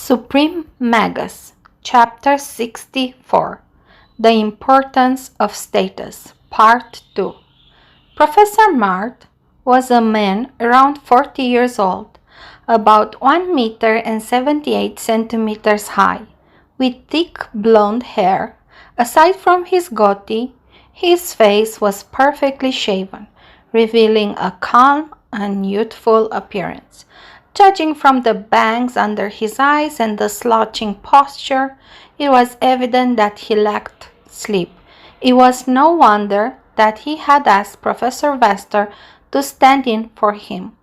Supreme Magus, Chapter 64, The Importance of Status, Part 2. Professor Mart was a man around 40 years old, about 1 meter and 78 centimeters high, with thick blonde hair. Aside from his goatee, his face was perfectly shaven, revealing a calm and youthful appearance. Judging from the bangs under his eyes and the slouching posture, it was evident that he lacked sleep. It was no wonder that he had asked Professor Vester to stand in for him.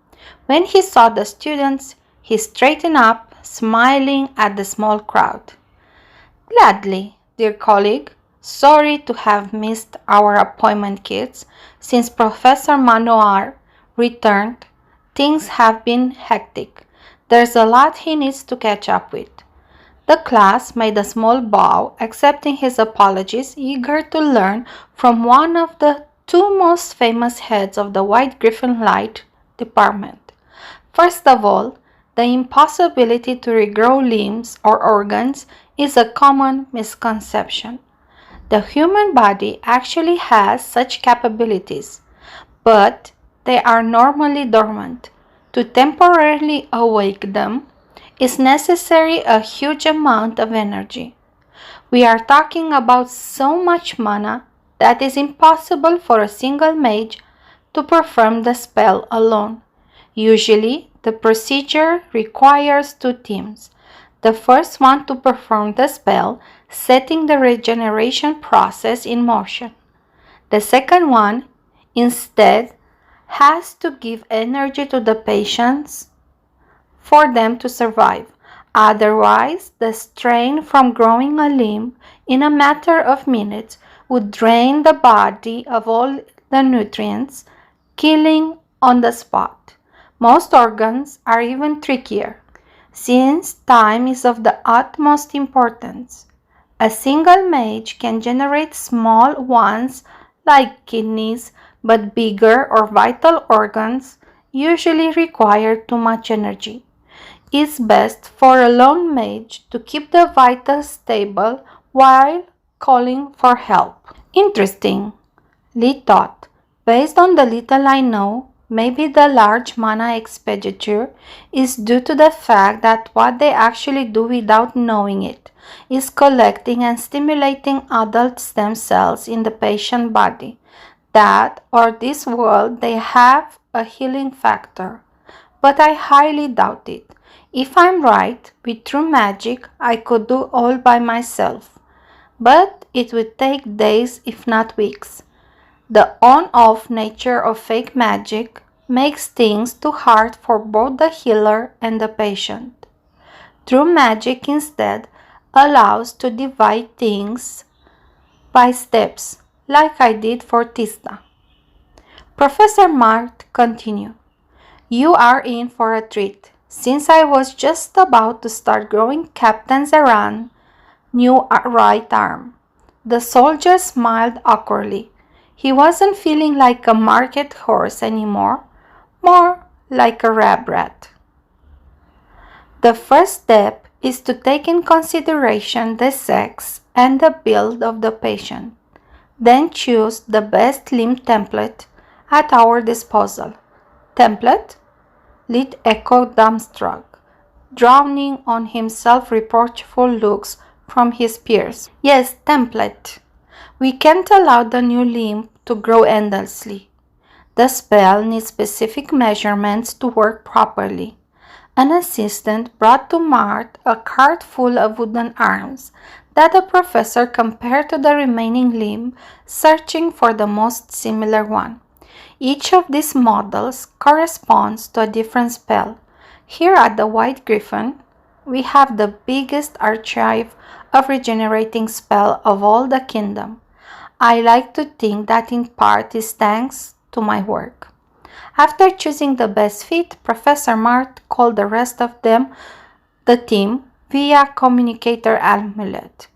When he saw the students, he straightened up, smiling at the small crowd. "Gladly, dear colleague. Sorry to have missed our appointment, kids. Since Professor Manoir returned, things have been hectic. There's a lot he needs to catch up with." The class made a small bow, accepting his apologies, eager to learn from one of the two most famous heads of the White Griffin Light department. First of all, the impossibility to regrow limbs or organs is a common misconception. The human body actually has such capabilities, but they are normally dormant. To temporarily awake them is necessary a huge amount of energy. We are talking about so much mana that is impossible for a single mage to perform the spell alone. Usually, the procedure requires two teams. The first one to perform the spell, setting the regeneration process in motion. The second one, instead, has to give energy to the patients for them to survive. Otherwise, the strain from growing a limb in a matter of minutes would drain the body of all the nutrients, killing on the spot. Most organs are even trickier, since time is of the utmost importance. A single mage can generate small ones like kidneys, but bigger or vital organs usually require too much energy. It's best for a lone mage to keep the vitals stable while calling for help. Interesting, Lee thought. Based on the little I know, maybe the large mana expenditure is due to the fact that what they actually do without knowing it is collecting and stimulating adult stem cells in the patient body. That or this world they have a healing factor, but I highly doubt it. If I'm right, with true magic I could do all by myself, but it would take days if not weeks. The on-off nature of fake magic makes things too hard for both the healer and the patient. True magic instead allows to divide things by steps, like I did for Tista. Professor Mart continued, "You are in for a treat. Since I was just about to start growing Captain Zeran new right arm." The soldier smiled awkwardly. He wasn't feeling like a market horse anymore, more like a rab rat. The first step is to take in consideration the sex and the build of the patient. Then choose the best limb template at our disposal. Template? Lit echoed dumbstruck, drowning on himself reproachful looks from his peers. "Yes, template. We can't allow the new limb to grow endlessly. The spell needs specific measurements to work properly." An assistant brought to Mart a cart full of wooden arms that the professor compared to the remaining limb, searching for the most similar one. Each of these models corresponds to a different spell. Here at the White Griffin, we have the biggest archive of regenerating spell of all the kingdom. I like to think that in part is thanks to my work. After choosing the best fit, Professor Mart called the rest of them the team via communicator amulet,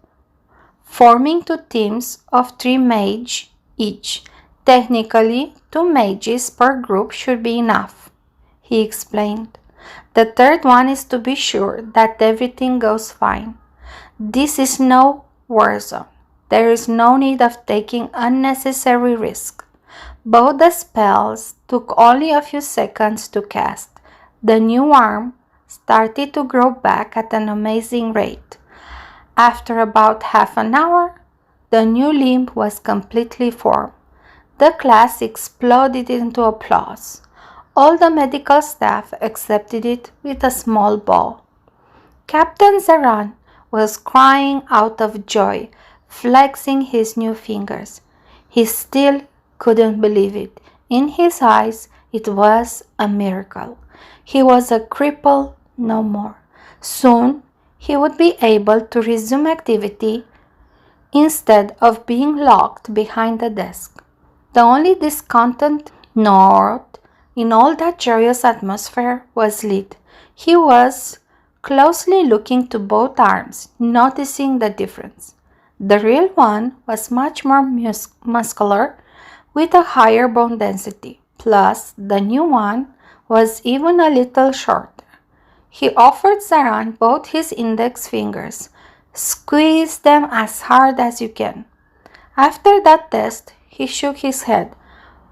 forming two teams of 3 mage each. Technically, 2 mages per group should be enough, he explained. The third one is to be sure that everything goes fine. This is no war zone. There is no need of taking unnecessary risk. Both the spells took only a few seconds to cast. The new arm started to grow back at an amazing rate. After about half an hour, the new limb was completely formed. The class exploded into applause. All the medical staff accepted it with a small bow. Captain Zaran was crying out of joy, flexing his new fingers. He still couldn't believe it. In his eyes, it was a miracle. He was a cripple no more. Soon, he would be able to resume activity instead of being locked behind the desk. The only discontent note in all that joyous atmosphere was Lid. He was closely looking to both arms, noticing the difference. The real one was much more muscular, with a higher bone density, plus the new one was even a little shorter. He offered Zaran both his index fingers. Squeeze them as hard as you can. After that test, he shook his head.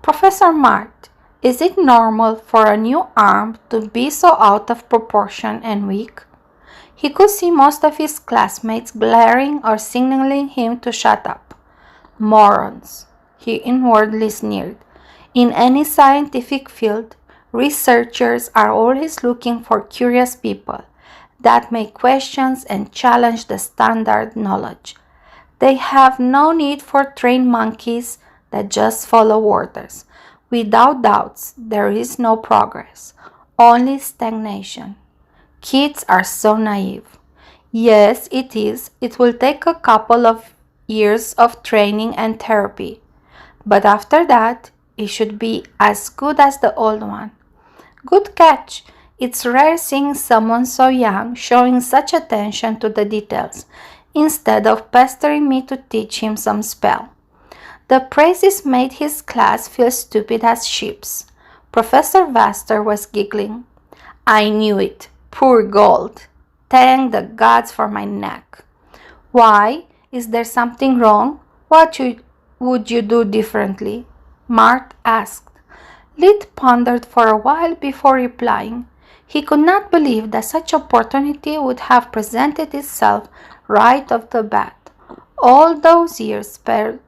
Professor Mart, is it normal for a new arm to be so out of proportion and weak? He could see most of his classmates glaring or signaling him to shut up. Morons, he inwardly sneered. In any scientific field, researchers are always looking for curious people that make questions and challenge the standard knowledge. They have no need for trained monkeys that just follow orders. Without doubts, there is no progress, only stagnation. Kids are so naive. Yes, it is. It will take a couple of years of training and therapy. But after that, it should be as good as the old one. Good catch. It's rare seeing someone so young showing such attention to the details, instead of pestering me to teach him some spell. The praises made his class feel stupid as sheeps. Professor Vaster was giggling. I knew it. Poor Gold. Thank the gods for my neck. Why? Is there something wrong? What would you do differently? Mart asked. Lid pondered for a while before replying. He could not believe that such opportunity would have presented itself right off the bat. All those years spent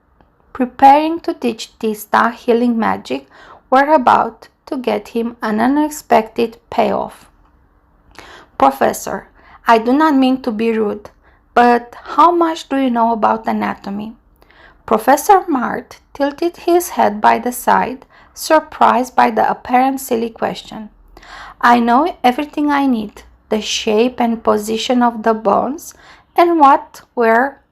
preparing to teach Tista healing magic were about to get him an unexpected payoff. Professor, I do not mean to be rude, but how much do you know about anatomy? Professor Mart tilted his head by the side, surprised by the apparent silly question. I know everything I need, the shape and position of the bones, and where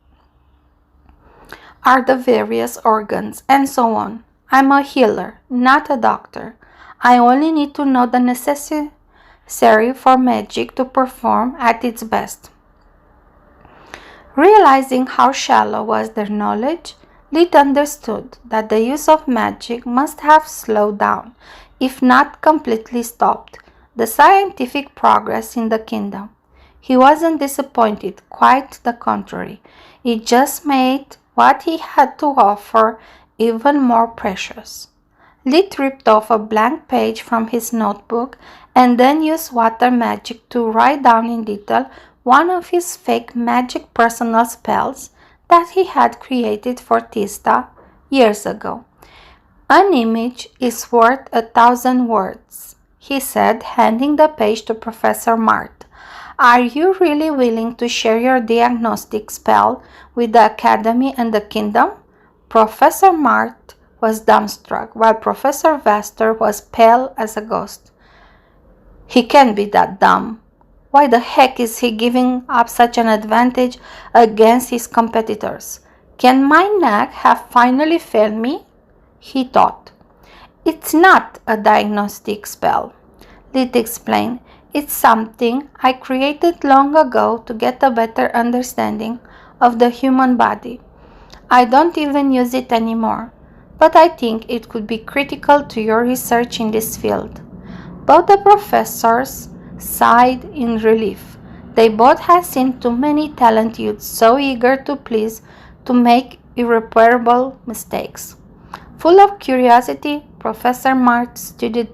are the various organs, and so on. I'm a healer, not a doctor. I only need to know the necessary for magic to perform at its best. Realizing how shallow was their knowledge, Lid understood that the use of magic must have slowed down, if not completely stopped, the scientific progress in the kingdom. He wasn't disappointed, quite the contrary. It just made what he had to offer even more precious. Lid ripped off a blank page from his notebook and then used water magic to write down in detail one of his fake magic personal spells that he had created for Tista years ago. An image is worth 1,000 words, he said, handing the page to Professor Mart. Are you really willing to share your diagnostic spell with the Academy and the Kingdom? Professor Mart was dumbstruck, while Professor Vaster was pale as a ghost. He can't be that dumb. Why the heck is he giving up such an advantage against his competitors? Can my neck have finally failed me? He thought. It's not a diagnostic spell, Lid explained. It's something I created long ago to get a better understanding of the human body. I don't even use it anymore, but I think it could be critical to your research in this field. Both the professors sighed in relief. They both had seen too many talented youths so eager to please to make irreparable mistakes. Full of curiosity, Professor Mart studied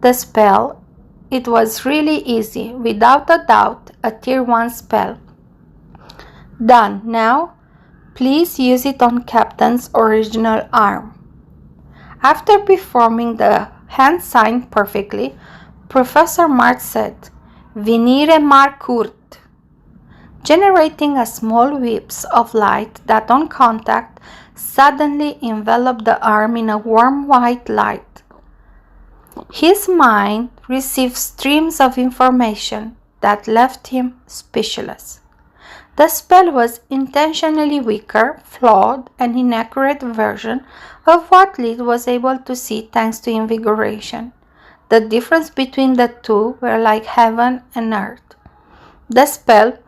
the spell. It was really easy, without a doubt, a Tier 1 spell. Done. Now, please use it on Captain's original arm. After performing the hand sign perfectly, Professor Mart said, Venire Marcurt, generating a small whips of light that on contact suddenly enveloped the arm in a warm white light. His mind received streams of information that left him speechless. The spell was intentionally weaker, flawed, and inaccurate version of what Lid was able to see thanks to invigoration. The difference between the two were like heaven and earth. The spell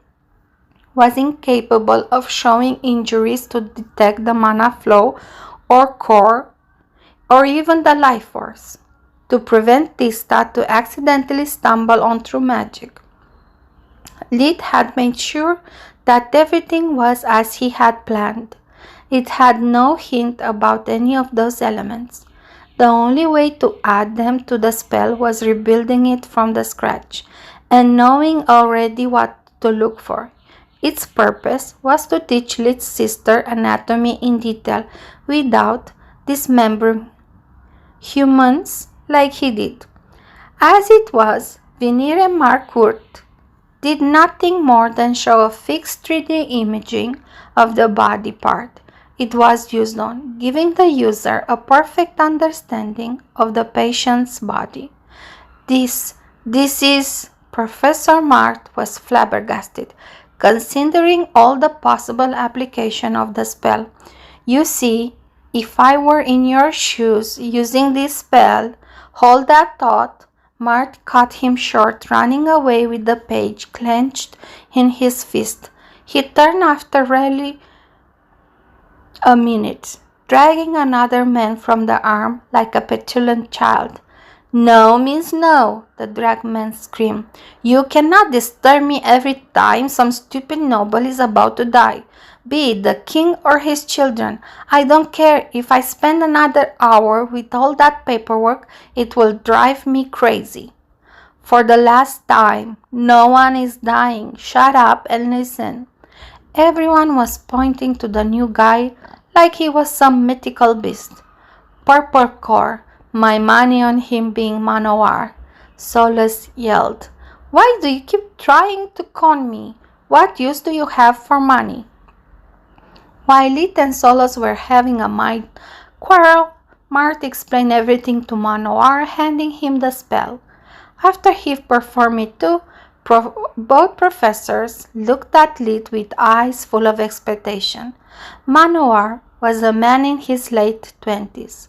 was incapable of showing injuries to detect the mana flow or core or even the life force, to prevent Tista to accidentally stumble on true magic. Lid had made sure that everything was as he had planned. It had no hint about any of those elements. The only way to add them to the spell was rebuilding it from the scratch and knowing already what to look for. Its purpose was to teach Lid's sister anatomy in detail without dismembering humans like he did. As it was, Venire Marcourt did nothing more than show a fixed 3D imaging of the body part it was used on, giving the user a perfect understanding of the patient's body. This is Professor Mart was flabbergasted, considering all the possible application of the spell. You see, if I were in your shoes using this spell, hold that thought. Mart cut him short, running away with the page clenched in his fist. He turned after really a minute, dragging another man from the arm like a petulant child. No means no, the dragman screamed. You cannot disturb me every time some stupid noble is about to die, be it the king or his children. I don't care if I spend another hour with all that paperwork, it will drive me crazy. For the last time, no one is dying. Shut up and listen. Everyone was pointing to the new guy like he was some mythical beast. Purple Core, my money on him being Manowar, Solus yelled. Why do you keep trying to con me? What use do you have for money? While Lit and Solus were having a mind quarrel, Mart explained everything to Manowar, handing him the spell. After he performed it too, both professors looked at Lit with eyes full of expectation. Manowar was a man in his late 20s,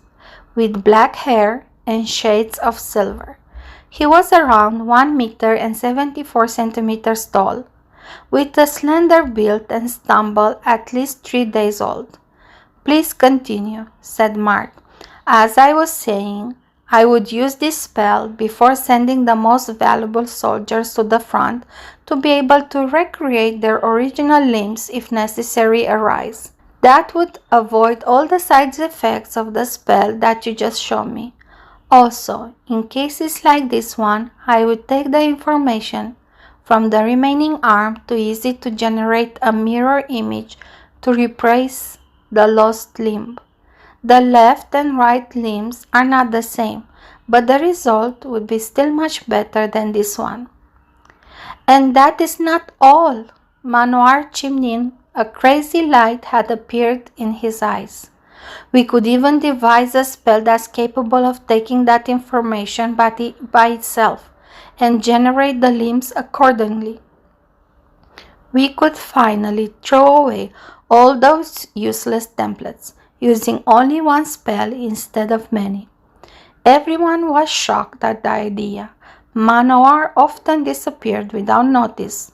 with black hair and shades of silver. He was around 1 meter and 74 centimeters tall, with a slender build and stumble at least 3 days old. Please continue, said Mart. As I was saying, I would use this spell before sending the most valuable soldiers to the front to be able to recreate their original limbs if necessary arise. That would avoid all the side effects of the spell that you just showed me. Also, in cases like this one, I would take the information from the remaining arm to use it to generate a mirror image to replace the lost limb. The left and right limbs are not the same, but the result would be still much better than this one. And that is not all. Manoir chimed in. A crazy light had appeared in his eyes. We could even devise a spell that's capable of taking that information by itself and generate the limbs accordingly. We could finally throw away all those useless templates, using only one spell instead of many. Everyone was shocked at the idea. Manowar often disappeared without notice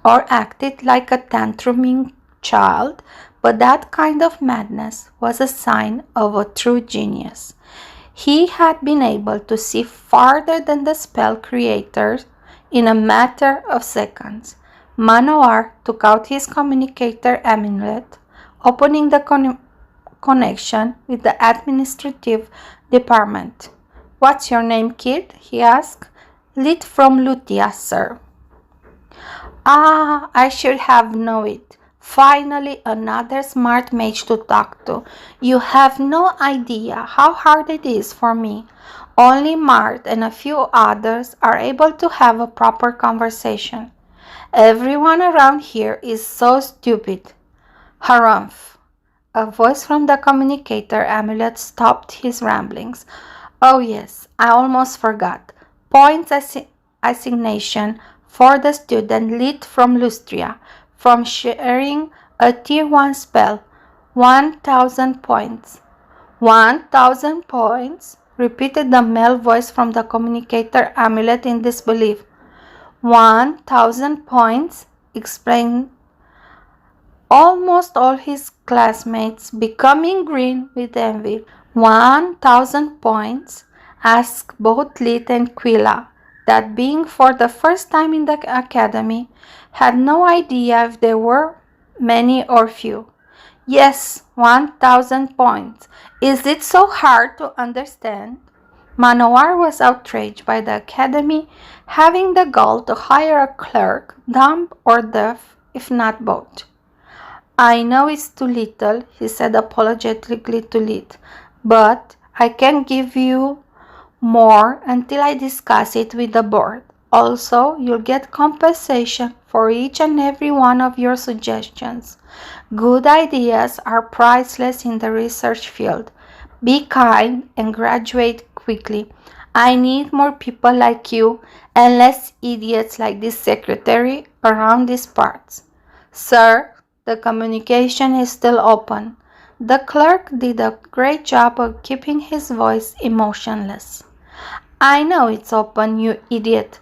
or acted like a tantruming child, but that kind of madness was a sign of a true genius. He had been able to see farther than the spell creator in a matter of seconds. Manowar took out his communicator amulet, opening the connection with the administrative department. "What's your name, kid?" he asked. "Lit from Lutia, sir." "Ah, I should have known it. Finally, another smart mage to talk to. You have no idea how hard it is for me. Only Mart and a few others are able to have a proper conversation. Everyone around here is so stupid." "Harumph!" A voice from the communicator amulet stopped his ramblings. "Oh yes, I almost forgot. Points assignation for the student lit from Lustria from sharing a tier 1 spell. 1,000 points." "1,000 points?" repeated the male voice from the communicator amulet in disbelief. "1,000 points?" explained almost all his classmates, becoming green with envy. 1,000 points? Asked both Lit and Quilla, that being for the first time in the academy, had no idea if there were many or few. "Yes, 1,000 points. Is it so hard to understand?" Manowar was outraged by the academy having the gall to hire a clerk, dumb or deaf, if not both. "I know it's too little," he said apologetically to Lit, "but I can't give you more until I discuss it with the board. Also, you'll get compensation for each and every one of your suggestions. Good ideas are priceless in the research field. Be kind and graduate quickly. I need more people like you and less idiots like this secretary around these parts." "Sir, the communication is still open." The clerk did a great job of keeping his voice emotionless. "I know it's open, you idiot.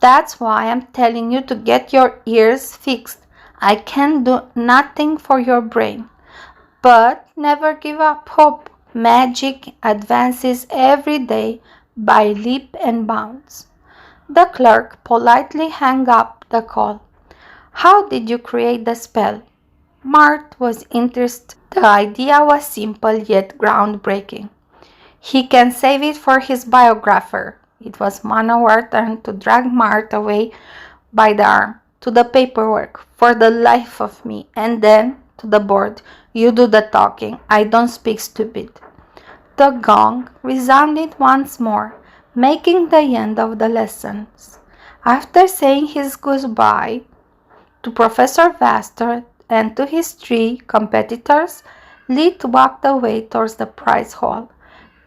That's why I'm telling you to get your ears fixed. I can do nothing for your brain. But never give up hope. Magic advances every day by leap and bounds." The clerk politely hung up the call. "How did you create the spell?" Mart was interested. The idea was simple yet groundbreaking. "He can save it for his biographer." It was Manowar's turn to drag Mart away by the arm. "To the paperwork, for the life of me, and then to the board. You do the talking. I don't speak stupid." The gong resounded once more, making the end of the lessons. After saying his goodbye to Professor Vaster and to his 3 competitors, Lit walked away towards the prize hall.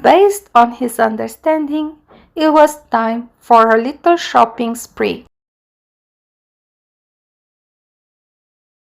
Based on his understanding, it was time for a little shopping spree.